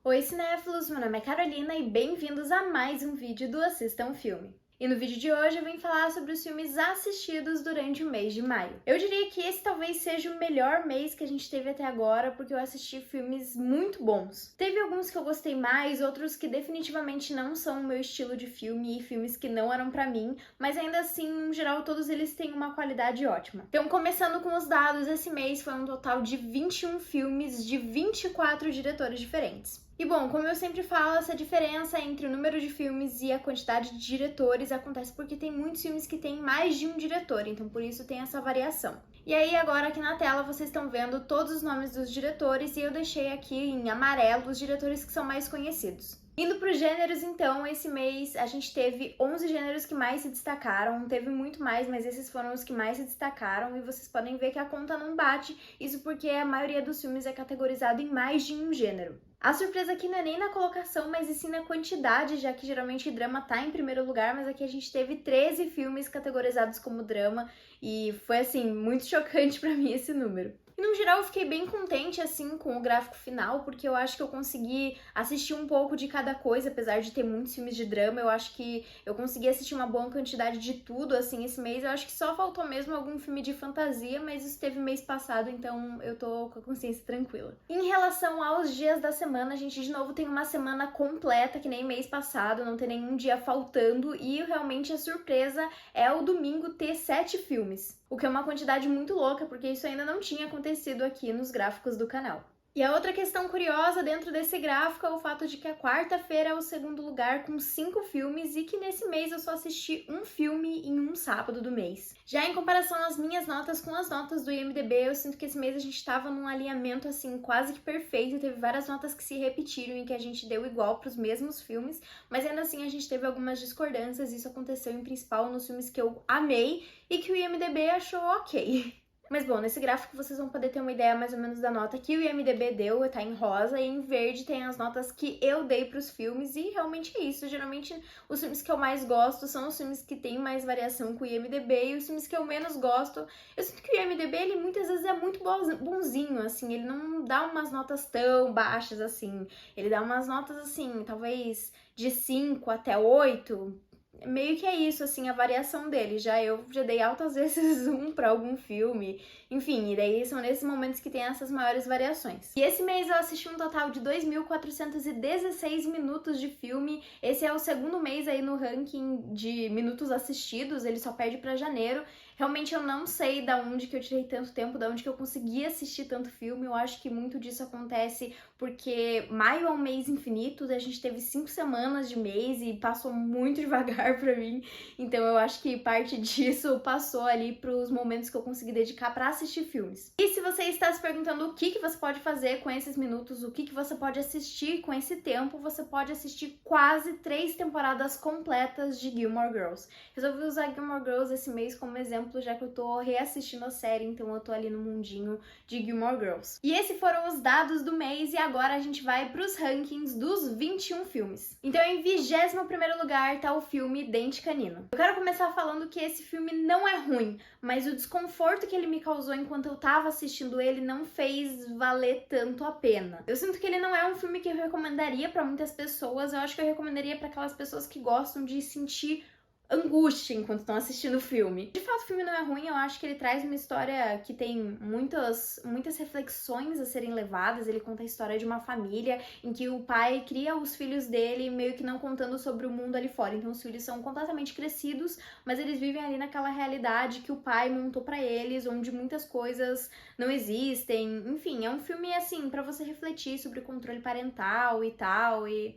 Oi cinéfilos, meu nome é Carolina e bem-vindos a mais um vídeo do Assista um Filme. E no vídeo de hoje eu vim falar sobre os filmes assistidos durante o mês de maio. Eu diria que esse talvez seja o melhor mês que a gente teve até agora, porque eu assisti filmes muito bons. Teve alguns que eu gostei mais, outros que definitivamente não são o meu estilo de filme e filmes que não eram pra mim, mas ainda assim, no geral, todos eles têm uma qualidade ótima. Então, começando com os dados, esse mês foi um total de 21 filmes de 24 diretores diferentes. E bom, como eu sempre falo, essa diferença entre o número de filmes e a quantidade de diretores acontece porque tem muitos filmes que tem mais de um diretor, então por isso tem essa variação. E aí agora aqui na tela vocês estão vendo todos os nomes dos diretores e eu deixei aqui em amarelo os diretores que são mais conhecidos. Indo para os gêneros, então, esse mês a gente teve 11 gêneros que mais se destacaram, teve muito mais, mas esses foram os que mais se destacaram e vocês podem ver que a conta não bate, isso porque a maioria dos filmes é categorizado em mais de um gênero. A surpresa aqui não é nem na colocação, mas e sim na quantidade, já que geralmente drama tá em primeiro lugar, mas aqui a gente teve 13 filmes categorizados como drama e foi, assim, muito chocante pra mim esse número. E no geral eu fiquei bem contente assim com o gráfico final, porque eu acho que eu consegui assistir um pouco de cada coisa, apesar de ter muitos filmes de drama, eu acho que eu consegui assistir uma boa quantidade de tudo assim esse mês. Eu acho que só faltou mesmo algum filme de fantasia, mas isso teve mês passado, então eu tô com a consciência tranquila. Em relação aos dias da semana, a gente de novo tem uma semana completa, que nem mês passado, não tem nenhum dia faltando, e realmente a surpresa é o domingo ter 7 filmes. O que é uma quantidade muito louca, porque isso ainda não tinha acontecido aqui nos gráficos do canal. E a outra questão curiosa dentro desse gráfico é o fato de que a quarta-feira é o segundo lugar com 5 filmes e que nesse mês eu só assisti um filme em um sábado do mês. Já em comparação às minhas notas com as notas do IMDb, eu sinto que esse mês a gente tava num alinhamento assim quase que perfeito, teve várias notas que se repetiram e que a gente deu igual para os mesmos filmes, mas ainda assim a gente teve algumas discordâncias. Isso aconteceu em principal nos filmes que eu amei e que o IMDb achou ok. Mas bom, nesse gráfico vocês vão poder ter uma ideia mais ou menos da nota que o IMDb deu, tá em rosa, e em verde tem as notas que eu dei pros filmes, e realmente é isso. Geralmente os filmes que eu mais gosto são os filmes que tem mais variação com o IMDb, e os filmes que eu menos gosto, eu sinto que o IMDb, ele muitas vezes é muito bonzinho, assim, ele não dá umas notas tão baixas assim, ele dá umas notas assim, talvez de 5 até 8, meio que é isso, assim, a variação dele. Eu já dei altas vezes pra algum filme, enfim, e daí são nesses momentos que tem essas maiores variações. E esse mês eu assisti um total de 2.416 minutos de filme. Esse é o segundo mês aí no ranking de minutos assistidos, ele só perde pra janeiro. Realmente eu não sei da onde que eu tirei tanto tempo, da onde que eu consegui assistir tanto filme. Eu acho que muito disso acontece porque maio é um mês infinito, a gente teve 5 semanas de mês e passou muito devagar pra mim. Então eu acho que parte disso passou ali pros momentos que eu consegui dedicar pra assistir filmes. E se você está se perguntando o que você pode fazer com esses minutos, o que você pode assistir com esse tempo, você pode assistir quase 3 temporadas completas de Gilmore Girls. Resolvi usar Gilmore Girls esse mês como exemplo, já que eu tô reassistindo a série, então eu tô ali no mundinho de Gilmore Girls. E esses foram os dados do mês, e agora a gente vai pros rankings dos 21 filmes. Então em 21º lugar tá o filme Dente Canino. Eu quero começar falando que esse filme não é ruim, mas o desconforto que ele me causou enquanto eu tava assistindo ele não fez valer tanto a pena. Eu sinto que ele não é um filme que eu recomendaria pra muitas pessoas, eu acho que eu recomendaria pra aquelas pessoas que gostam de sentir angústia enquanto estão assistindo o filme. De fato, o filme não é ruim, eu acho que ele traz uma história que tem muitas reflexões a serem levadas. Ele conta a história de uma família em que o pai cria os filhos dele meio que não contando sobre o mundo ali fora. Então os filhos são completamente crescidos, mas eles vivem ali naquela realidade que o pai montou pra eles, onde muitas coisas não existem. Enfim, é um filme assim pra você refletir sobre o controle parental e tal, e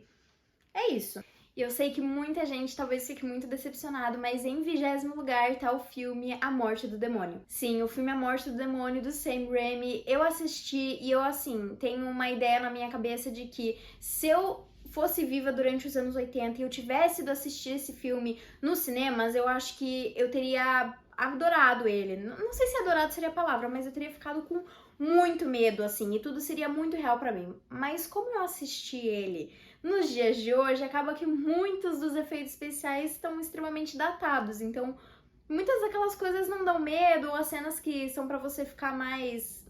é isso. E eu sei que muita gente talvez fique muito decepcionado, mas em 20º lugar tá o filme A Morte do Demônio. Sim, o filme A Morte do Demônio, do Sam Raimi, eu assisti e eu, assim, tenho uma ideia na minha cabeça de que se eu fosse viva durante os anos 80 e eu tivesse ido assistir esse filme nos cinemas, eu acho que eu teria adorado ele. Não sei se adorado seria a palavra, mas eu teria ficado com muito medo, assim, e tudo seria muito real pra mim. Mas como eu assisti ele nos dias de hoje, acaba que muitos dos efeitos especiais estão extremamente datados, então muitas daquelas coisas não dão medo, ou as cenas que são pra você ficar mais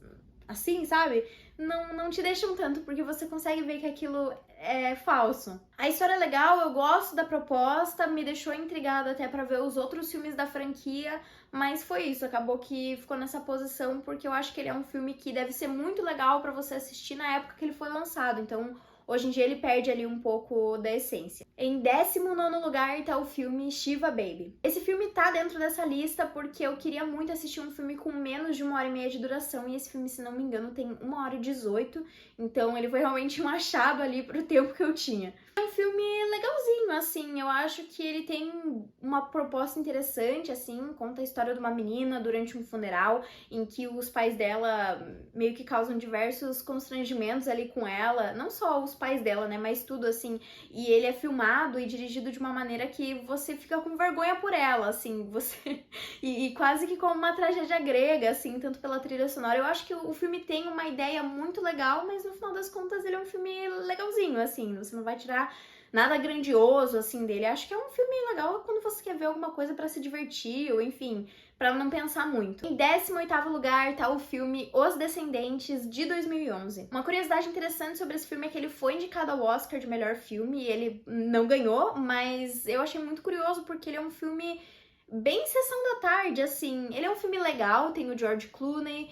assim, sabe? não te deixam tanto, porque você consegue ver que aquilo é falso. A história é legal, eu gosto da proposta, me deixou intrigada até pra ver os outros filmes da franquia, mas foi isso, acabou que ficou nessa posição porque eu acho que ele é um filme que deve ser muito legal pra você assistir na época que ele foi lançado, então hoje em dia ele perde ali um pouco da essência. Em 19º lugar tá o filme Shiva Baby. Esse filme tá dentro dessa lista porque eu queria muito assistir um filme com menos de 1h30 de duração, e esse filme, se não me engano, tem 1h18, então ele foi realmente um achado ali pro tempo que eu tinha. É um filme legalzinho, assim, eu acho que ele tem uma proposta interessante, assim, conta a história de uma menina durante um funeral, em que os pais dela meio que causam diversos constrangimentos ali com ela, não só os pais dela, né, mas tudo, assim, e ele é filmado e dirigido de uma maneira que você fica com vergonha por ela, assim, você... e quase que como uma tragédia grega, assim, tanto pela trilha sonora. Eu acho que o filme tem uma ideia muito legal, mas no final das contas ele é um filme legalzinho, assim, você não vai tirar nada grandioso, assim, dele. Acho que é um filme legal quando você quer ver alguma coisa pra se divertir, ou enfim, pra não pensar muito. Em 18º lugar tá o filme Os Descendentes, de 2011. Uma curiosidade interessante sobre esse filme é que ele foi indicado ao Oscar de melhor filme, e ele não ganhou, mas eu achei muito curioso porque ele é um filme bem sessão da tarde, assim. Ele é um filme legal, tem o George Clooney,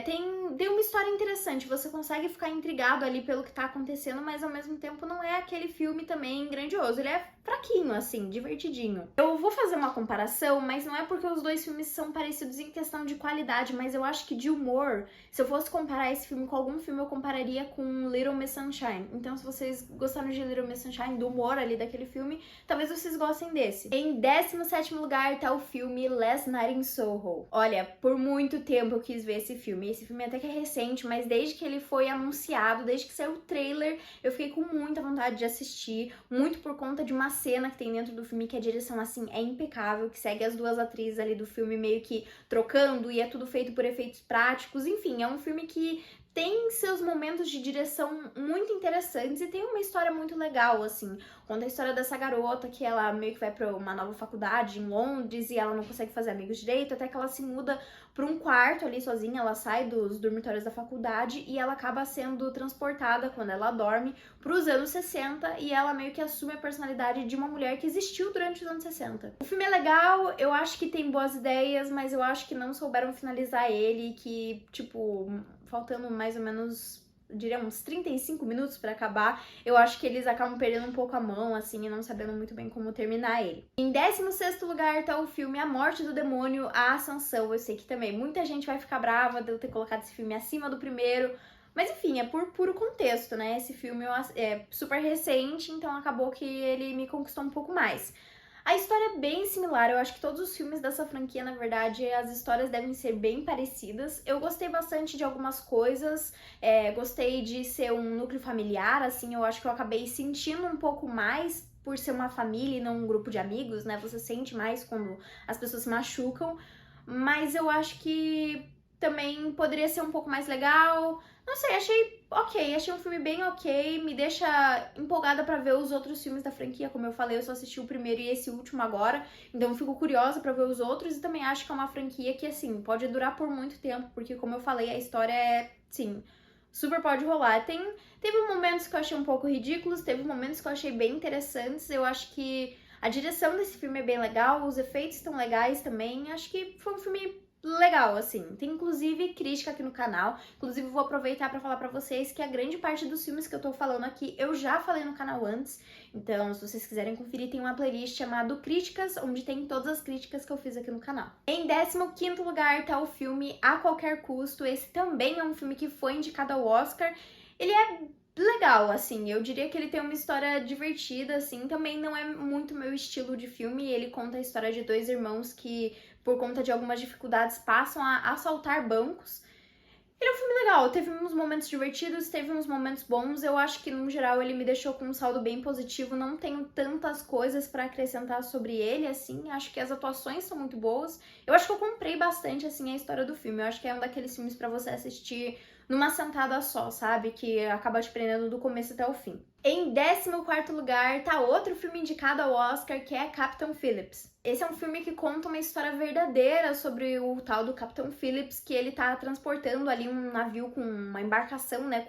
tem uma história interessante, você consegue ficar intrigado ali pelo que tá acontecendo, mas ao mesmo tempo não é aquele filme também grandioso, ele é fraquinho, assim, divertidinho. Eu vou fazer uma comparação, mas não é porque os dois filmes são parecidos em questão de qualidade, mas eu acho que de humor, se eu fosse comparar esse filme com algum filme, eu compararia com Little Miss Sunshine. Então, se vocês gostaram de Little Miss Sunshine, do humor ali daquele filme, talvez vocês gostem desse. Em 17º lugar tá o filme Last Night in Soho. Olha, por muito tempo eu quis ver esse filme. Esse filme até que é recente, mas desde que ele foi anunciado, desde que saiu o trailer, eu fiquei com muita vontade de assistir, muito por conta de uma cena que tem dentro do filme, que a direção, assim, é impecável, que segue as duas atrizes ali do filme meio que trocando, e é tudo feito por efeitos práticos. Enfim, é um filme que tem seus momentos de direção muito interessantes e tem uma história muito legal, assim. Conta a história dessa garota que ela meio que vai pra uma nova faculdade em Londres e ela não consegue fazer amigos direito, até que ela se muda pra um quarto ali sozinha, ela sai dos dormitórios da faculdade e ela acaba sendo transportada, quando ela dorme, pros anos 60, e ela meio que assume a personalidade de uma mulher que existiu durante os anos 60. O filme é legal, eu acho que tem boas ideias, mas eu acho que não souberam finalizar ele, que, tipo, faltando mais ou menos, eu diria, uns 35 minutos pra acabar, eu acho que eles acabam perdendo um pouco a mão, assim, e não sabendo muito bem como terminar ele. Em 16º lugar tá o filme A Morte do Demônio, A Ascensão. Eu sei que também muita gente vai ficar brava de eu ter colocado esse filme acima do primeiro, mas enfim, é por puro contexto, né? Esse filme é super recente, então acabou que ele me conquistou um pouco mais. A história é bem similar, eu acho que todos os filmes dessa franquia, na verdade, as histórias devem ser bem parecidas. Eu gostei bastante de algumas coisas, gostei de ser um núcleo familiar, assim, eu acho que eu acabei sentindo um pouco mais por ser uma família e não um grupo de amigos, né? Você sente mais quando as pessoas se machucam, mas eu acho que também poderia ser um pouco mais legal. Não sei, achei ok, achei um filme bem ok, me deixa empolgada pra ver os outros filmes da franquia. Como eu falei, eu só assisti o primeiro e esse último agora, então eu fico curiosa pra ver os outros, e também acho que é uma franquia que, assim, pode durar por muito tempo, porque, como eu falei, a história sim, super pode rolar. Teve momentos que eu achei um pouco ridículos, teve momentos que eu achei bem interessantes, eu acho que a direção desse filme é bem legal, os efeitos estão legais também, acho que foi um filme legal, assim. Tem inclusive crítica aqui no canal, inclusive vou aproveitar pra falar pra vocês que a grande parte dos filmes que eu tô falando aqui eu já falei no canal antes, então se vocês quiserem conferir, tem uma playlist chamada Críticas, onde tem todas as críticas que eu fiz aqui no canal. Em 15º lugar tá o filme A Qualquer Custo. Esse também é um filme que foi indicado ao Oscar. Ele é legal, assim, eu diria que ele tem uma história divertida, assim, também não é muito meu estilo de filme. Ele conta a história de dois irmãos que, por conta de algumas dificuldades, passam a assaltar bancos. Ele é um filme legal, teve uns momentos divertidos, teve uns momentos bons, eu acho que no geral ele me deixou com um saldo bem positivo, não tenho tantas coisas pra acrescentar sobre ele, assim, acho que as atuações são muito boas, eu acho que eu comprei bastante, assim, a história do filme, eu acho que é um daqueles filmes pra você assistir numa sentada só, sabe? Que acaba te prendendo do começo até o fim. Em 14º lugar tá outro filme indicado ao Oscar, que é Captain Phillips. Esse é um filme que conta uma história verdadeira sobre o tal do Captain Phillips, que ele tá transportando ali um navio com uma embarcação, né,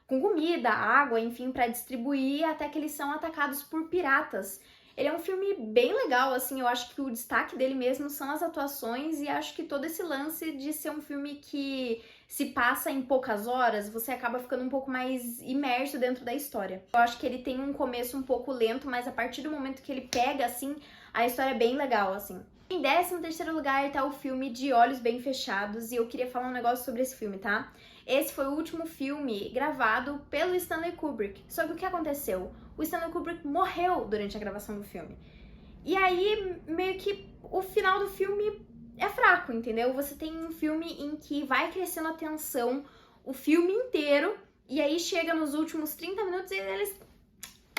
com comida, água, enfim, para distribuir, até que eles são atacados por piratas. Ele é um filme bem legal, assim, eu acho que o destaque dele mesmo são as atuações e acho que todo esse lance de ser um filme que se passa em poucas horas, você acaba ficando um pouco mais imerso dentro da história. Eu acho que ele tem um começo um pouco lento, mas a partir do momento que ele pega, assim, a história é bem legal, assim. Em 13º lugar tá o filme De Olhos Bem Fechados e eu queria falar um negócio sobre esse filme, tá? Esse foi o último filme gravado pelo Stanley Kubrick. Só que o que aconteceu? O Stanley Kubrick morreu durante a gravação do filme. E aí, meio que o final do filme é fraco, entendeu? Você tem um filme em que vai crescendo a tensão o filme inteiro, e aí chega nos últimos 30 minutos e eles...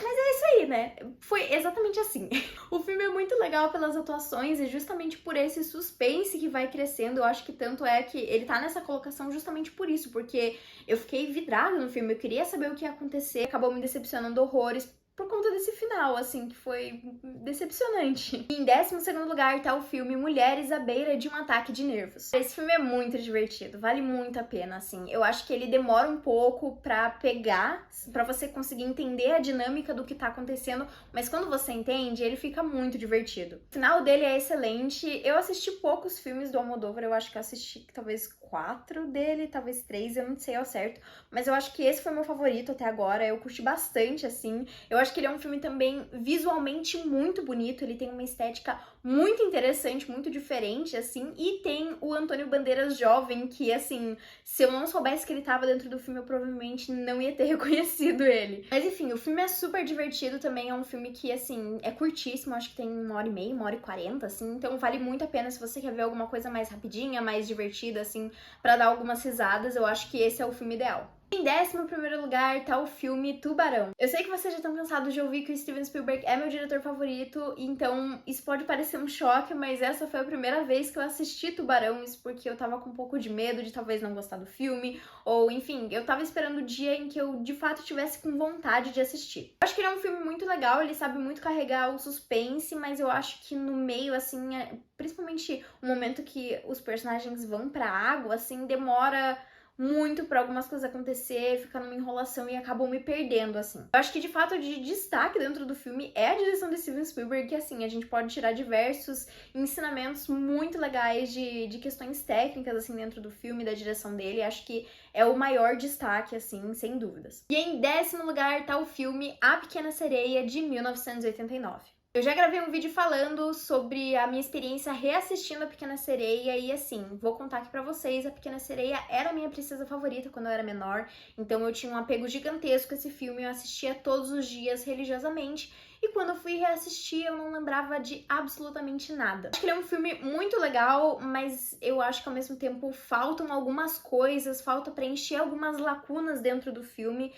Mas é isso aí, né? Foi exatamente assim. O filme é muito legal pelas atuações e justamente por esse suspense que vai crescendo. Eu acho que tanto é que ele tá nessa colocação justamente por isso, porque eu fiquei vidrada no filme, eu queria saber o que ia acontecer, acabou me decepcionando horrores por conta desse final, assim, que foi decepcionante. Em 12º lugar tá o filme Mulheres à Beira de um Ataque de Nervos. Esse filme é muito divertido, vale muito a pena, assim. Eu acho que ele demora um pouco pra pegar, pra você conseguir entender a dinâmica do que tá acontecendo, mas quando você entende, ele fica muito divertido. O final dele é excelente. Eu assisti poucos filmes do Almodóvar, eu acho que eu assisti talvez 4 dele, talvez 3, eu não sei ao certo, mas eu acho que esse foi meu favorito até agora, eu curti bastante, assim. Eu acho que ele é um filme também visualmente muito bonito, ele tem uma estética muito interessante, muito diferente, assim, e tem o Antônio Bandeiras jovem, que, assim, se eu não soubesse que ele tava dentro do filme, eu provavelmente não ia ter reconhecido ele. Mas enfim, o filme é super divertido também, é um filme que, assim, é curtíssimo, acho que tem 1h30, 1h40, assim, então vale muito a pena se você quer ver alguma coisa mais rapidinha, mais divertida, assim, pra dar algumas risadas, eu acho que esse é o filme ideal. Em 11º lugar tá o filme Tubarão. Eu sei que vocês já estão cansados de ouvir que o Steven Spielberg é meu diretor favorito, então isso pode parecer um choque, mas essa foi a primeira vez que eu assisti Tubarão, isso porque eu tava com um pouco de medo de talvez não gostar do filme, ou enfim, eu tava esperando o dia em que eu de fato tivesse com vontade de assistir. Eu acho que ele é um filme muito legal, ele sabe muito carregar o suspense, mas eu acho que no meio, assim, principalmente o momento que os personagens vão pra água, assim, demora muito pra algumas coisas acontecer, fica numa enrolação e acabam me perdendo, assim. Eu acho que, de fato, de destaque dentro do filme é a direção de Steven Spielberg, que, assim, a gente pode tirar diversos ensinamentos muito legais de questões técnicas, assim, dentro do filme, da direção dele. Acho que é o maior destaque, assim, sem dúvidas. E em 10º lugar tá o filme A Pequena Sereia, de 1989. Eu já gravei um vídeo falando sobre a minha experiência reassistindo A Pequena Sereia e, assim, vou contar aqui pra vocês, A Pequena Sereia era a minha princesa favorita quando eu era menor, então eu tinha um apego gigantesco com esse filme, eu assistia todos os dias religiosamente e quando eu fui reassistir eu não lembrava de absolutamente nada. Acho que ele é um filme muito legal, mas eu acho que ao mesmo tempo faltam algumas coisas, falta preencher algumas lacunas dentro do filme.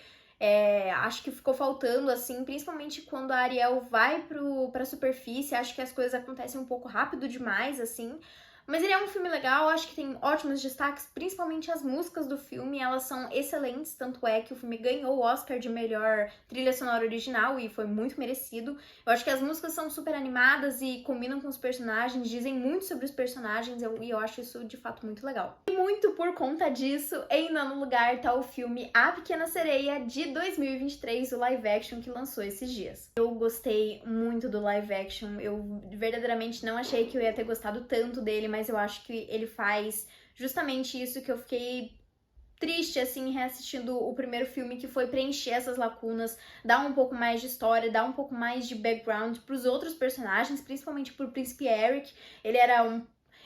Acho que ficou faltando, assim, principalmente quando a Ariel vai pra superfície, acho que as coisas acontecem um pouco rápido demais, assim. Mas ele é um filme legal, acho que tem ótimos destaques, principalmente as músicas do filme, elas são excelentes, tanto é que o filme ganhou o Oscar de melhor trilha sonora original e foi muito merecido. Eu acho que as músicas são super animadas e combinam com os personagens, dizem muito sobre os personagens e eu acho isso de fato muito legal. E muito por conta disso, em 9º lugar tá o filme A Pequena Sereia de 2023, o live action que lançou esses dias. Eu gostei muito do live action, eu verdadeiramente não achei que eu ia ter gostado tanto dele, mas eu acho que ele faz justamente isso que eu fiquei triste, assim, reassistindo o primeiro filme, que foi preencher essas lacunas, dar um pouco mais de história, dar um pouco mais de background pros outros personagens, principalmente pro príncipe Eric.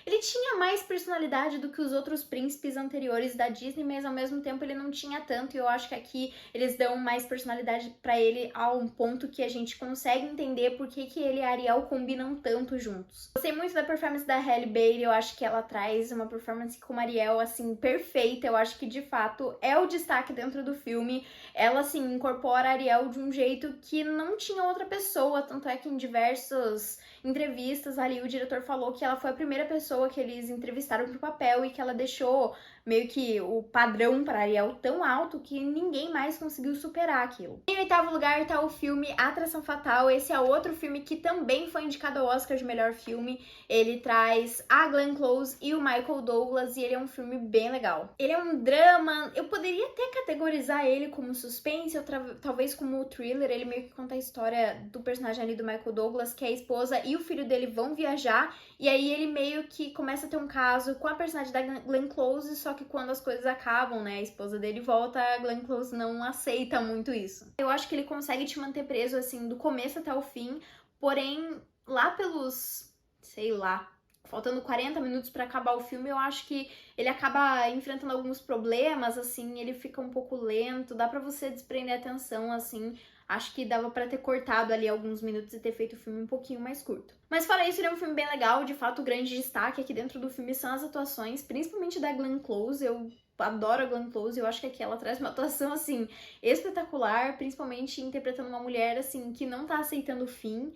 Ele tinha mais personalidade do que os outros príncipes anteriores da Disney, mas ao mesmo tempo ele não tinha tanto, e eu acho que aqui eles dão mais personalidade pra ele a um ponto que a gente consegue entender por que ele e a Ariel combinam tanto juntos. Gostei muito da performance da Halle Bailey, eu acho que ela traz uma performance como Ariel, assim, perfeita, eu acho que de fato é o destaque dentro do filme. Ela, assim, incorpora a Ariel de um jeito que não tinha outra pessoa, tanto é que em diversas entrevistas ali o diretor falou que ela foi a primeira pessoa que eles entrevistaram pro papel e que ela deixou meio que o padrão para Ariel tão alto que ninguém mais conseguiu superar aquilo. Em oitavo lugar tá o filme Atração Fatal. Esse é outro filme que também foi indicado ao Oscar de melhor filme. Ele traz a Glenn Close e o Michael Douglas e ele é um filme bem legal. Ele é um drama, eu poderia até categorizar ele como suspense ou talvez como thriller. Ele meio que conta a história do personagem ali do Michael Douglas, que é a esposa e o filho dele vão viajar, e aí ele meio que começa a ter um caso com a personagem da Glenn Close, só que quando as coisas acabam, né, a esposa dele volta, a Glenn Close não aceita muito isso. Eu acho que ele consegue te manter preso, assim, do começo até o fim, porém, lá pelos, sei lá, faltando 40 minutos pra acabar o filme, eu acho que ele acaba enfrentando alguns problemas, assim, ele fica um pouco lento, dá pra você desprender a atenção, assim. Acho que dava pra ter cortado ali alguns minutos e ter feito o filme um pouquinho mais curto. Mas fora isso, ele é um filme bem legal. De fato, o grande destaque aqui dentro do filme são as atuações, principalmente da Glenn Close. Eu adoro a Glenn Close, eu acho que aqui ela traz uma atuação, assim, espetacular, principalmente interpretando uma mulher, assim, que não tá aceitando o fim.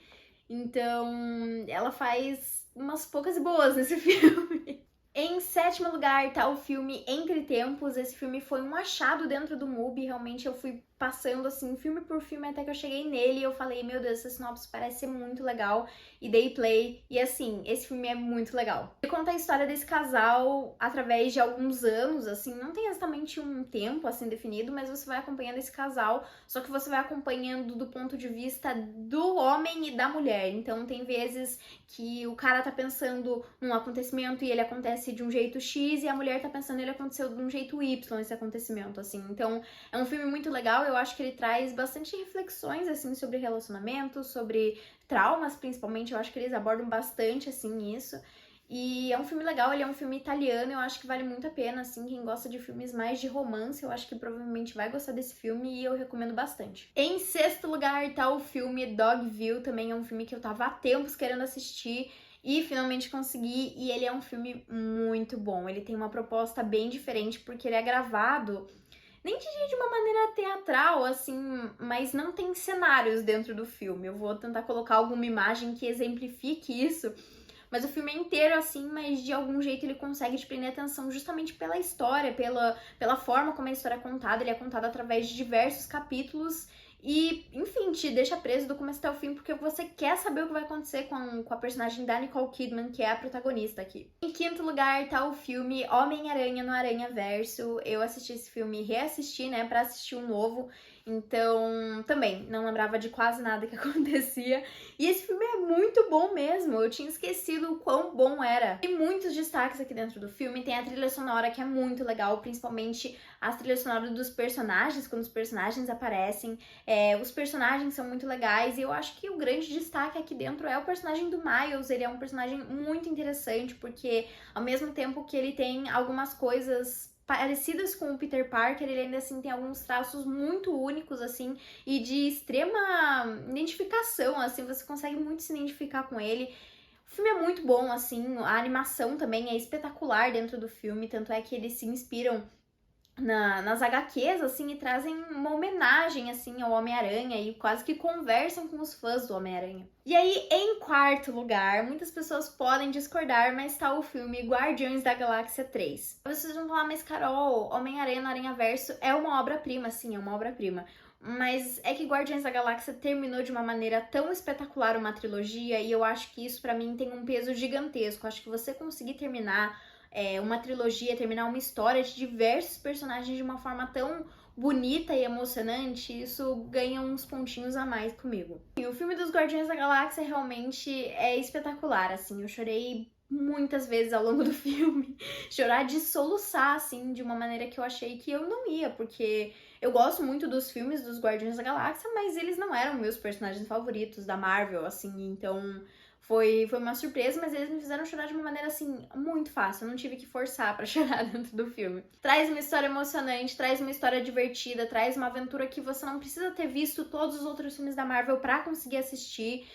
Então, ela faz umas poucas e boas nesse filme. Em sétimo lugar tá o filme Entre Tempos. Esse filme foi um achado dentro do MUBI. Realmente eu fui passando assim, filme por filme, até que eu cheguei nele e eu falei, meu Deus, essa sinopse parece ser muito legal. E dei play. E assim, esse filme é muito legal. Ele conta a história desse casal através de alguns anos, assim, não tem exatamente um tempo assim definido, mas você vai acompanhando esse casal, só que você vai acompanhando do ponto de vista do homem e da mulher. Então tem vezes que o cara tá pensando num acontecimento e ele acontece de um jeito X e a mulher tá pensando ele aconteceu de um jeito Y, esse acontecimento, assim. Então é um filme muito legal, eu acho que ele traz bastante reflexões, assim, sobre relacionamentos, sobre traumas, principalmente, eu acho que eles abordam bastante, assim, isso. E é um filme legal, ele é um filme italiano, eu acho que vale muito a pena, assim, quem gosta de filmes mais de romance, eu acho que provavelmente vai gostar desse filme e eu recomendo bastante. Em sexto lugar tá o filme Dogville, também é um filme que eu tava há tempos querendo assistir e finalmente consegui, e ele é um filme muito bom, ele tem uma proposta bem diferente porque ele é gravado, nem diria de uma maneira teatral, assim, mas não tem cenários dentro do filme. Eu vou tentar colocar alguma imagem que exemplifique isso, mas o filme é inteiro assim, mas de algum jeito ele consegue te prender atenção justamente pela história, pela forma como a história é contada. Ele é contado através de diversos capítulos e, enfim, te deixa preso do começo até o fim porque você quer saber o que vai acontecer com a personagem da Nicole Kidman, que é a protagonista aqui. Em quinto lugar tá o filme Homem-Aranha no Aranhaverso. Eu assisti esse filme e reassisti, né, pra assistir um novo. Então, também, não lembrava de quase nada que acontecia. E esse filme é muito bom mesmo, eu tinha esquecido o quão bom era. Tem muitos destaques aqui dentro do filme, tem a trilha sonora que é muito legal, principalmente as trilhas sonoras dos personagens, quando os personagens aparecem. Os personagens são muito legais e eu acho que o grande destaque aqui dentro é o personagem do Miles. Ele é um personagem muito interessante porque, ao mesmo tempo que ele tem algumas coisas parecidas com o Peter Parker, ele ainda assim tem alguns traços muito únicos, assim, e de extrema identificação, assim, você consegue muito se identificar com ele. O filme é muito bom, assim, a animação também é espetacular dentro do filme, tanto é que eles se inspiram nas HQs, assim, e trazem uma homenagem, assim, ao Homem-Aranha e quase que conversam com os fãs do Homem-Aranha. E aí, em quarto lugar, muitas pessoas podem discordar, mas tá o filme Guardiões da Galáxia 3. Vocês vão falar, mas Carol, Homem-Aranha no Aranhaverso é uma obra-prima, sim, é uma obra-prima. Mas é que Guardiões da Galáxia terminou de uma maneira tão espetacular uma trilogia e eu acho que isso pra mim tem um peso gigantesco. Acho que você conseguir terminar uma trilogia, terminar uma história de diversos personagens de uma forma tão bonita e emocionante, isso ganha uns pontinhos a mais comigo. E o filme dos Guardiões da Galáxia realmente é espetacular, assim, eu chorei muitas vezes ao longo do filme, chorar de soluçar, assim, de uma maneira que eu achei que eu não ia, porque eu gosto muito dos filmes dos Guardiões da Galáxia, mas eles não eram meus personagens favoritos da Marvel, assim, então foi uma surpresa, mas eles me fizeram chorar de uma maneira, assim, muito fácil. Eu não tive que forçar pra chorar dentro do filme. Traz uma história emocionante, traz uma história divertida, traz uma aventura que você não precisa ter visto todos os outros filmes da Marvel pra conseguir assistir.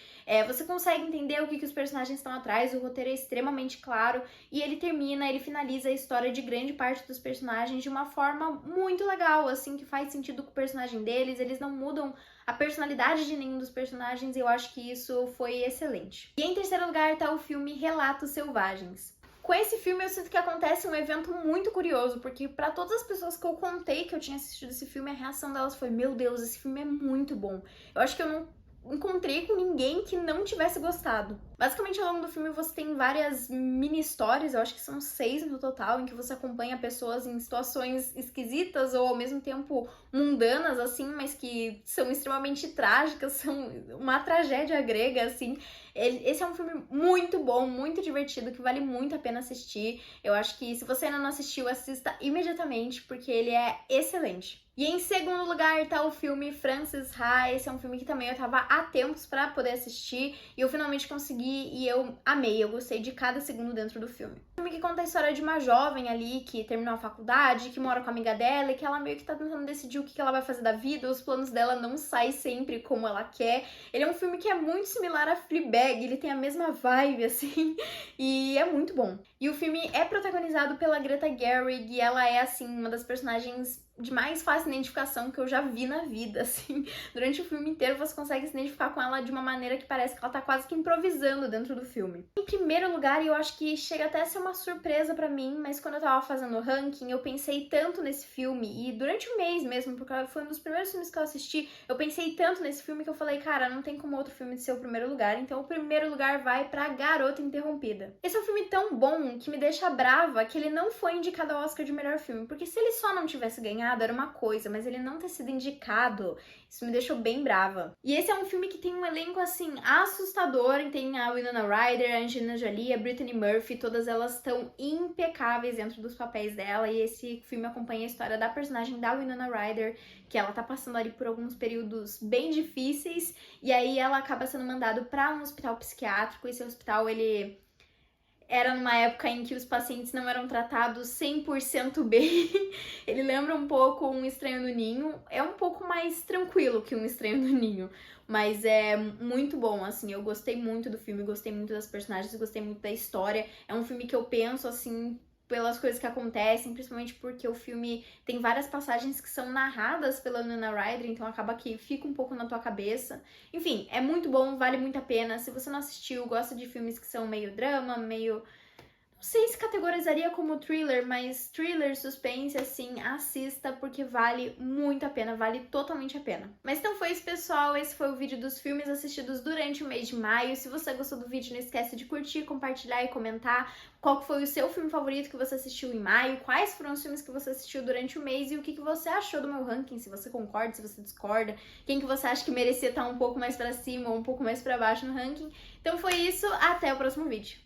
Você consegue entender o que os personagens estão atrás, o roteiro é extremamente claro e ele finaliza a história de grande parte dos personagens de uma forma muito legal, assim, que faz sentido com o personagem deles, eles não mudam a personalidade de nenhum dos personagens e eu acho que isso foi excelente. E em terceiro lugar tá o filme Relatos Selvagens. Com esse filme eu sinto que acontece um evento muito curioso, porque pra todas as pessoas que eu contei que eu tinha assistido esse filme, a reação delas foi: meu Deus, esse filme é muito bom. Eu acho que eu não encontrei com ninguém que não tivesse gostado. Basicamente, ao longo do filme você tem várias mini histórias, eu acho que são 6 no total, em que você acompanha pessoas em situações esquisitas ou ao mesmo tempo mundanas, assim, mas que são extremamente trágicas, são uma tragédia grega, assim. Esse é um filme muito bom, muito divertido, que vale muito a pena assistir. Eu acho que se você ainda não assistiu, assista imediatamente, porque ele é excelente. E em segundo lugar tá o filme Frances Ha. Esse é um filme que também eu tava há tempos pra poder assistir e eu finalmente consegui e eu amei, eu gostei de cada segundo dentro do filme. Um filme que conta a história de uma jovem ali que terminou a faculdade, que mora com a amiga dela e que ela meio que tá tentando decidir o que ela vai fazer da vida, os planos dela não saem sempre como ela quer. Ele é um filme que é muito similar a Fleabag, ele tem a mesma vibe, assim, e é muito bom. E o filme é protagonizado pela Greta Gerwig e ela é, assim, uma das personagens de mais fácil identificação que eu já vi na vida, assim. Durante o filme inteiro você consegue se identificar com ela de uma maneira que parece que ela tá quase que improvisando dentro do filme. Em primeiro lugar, e eu acho que chega até a ser uma surpresa pra mim, mas quando eu tava fazendo o ranking, eu pensei tanto nesse filme, e durante o mês mesmo, porque foi um dos primeiros filmes que eu assisti, eu pensei tanto nesse filme que eu falei, cara, não tem como outro filme ser o primeiro lugar, então o primeiro lugar vai pra Garota Interrompida. Esse é um filme tão bom que me deixa brava que ele não foi indicado ao Oscar de melhor filme, porque se ele só não tivesse ganhado, era uma coisa, mas ele não ter sido indicado, isso me deixou bem brava. E esse é um filme que tem um elenco, assim, assustador, tem a Winona Ryder, a Angelina Jolie, a Brittany Murphy, todas elas estão impecáveis dentro dos papéis dela, e esse filme acompanha a história da personagem da Winona Ryder, que ela tá passando ali por alguns períodos bem difíceis, e aí ela acaba sendo mandada pra um hospital psiquiátrico. Esse hospital, ele era numa época em que os pacientes não eram tratados 100% bem. Ele lembra um pouco Um Estranho no Ninho. É um pouco mais tranquilo que Um Estranho no Ninho, mas é muito bom, assim. Eu gostei muito do filme, gostei muito das personagens, gostei muito da história. É um filme que eu penso, assim, pelas coisas que acontecem, principalmente porque o filme tem várias passagens que são narradas pela Winona Ryder, então acaba que fica um pouco na tua cabeça. Enfim, é muito bom, vale muito a pena. Se você não assistiu, gosta de filmes que são meio drama, meio... não sei se categorizaria como thriller, mas thriller, suspense, assim, assista, porque vale muito a pena, vale totalmente a pena. Mas então foi isso, pessoal, esse foi o vídeo dos filmes assistidos durante o mês de maio. Se você gostou do vídeo, não esquece de curtir, compartilhar e comentar qual foi o seu filme favorito que você assistiu em maio, quais foram os filmes que você assistiu durante o mês e o que você achou do meu ranking, se você concorda, se você discorda, quem que você acha que merecia estar um pouco mais pra cima ou um pouco mais pra baixo no ranking. Então foi isso, até o próximo vídeo.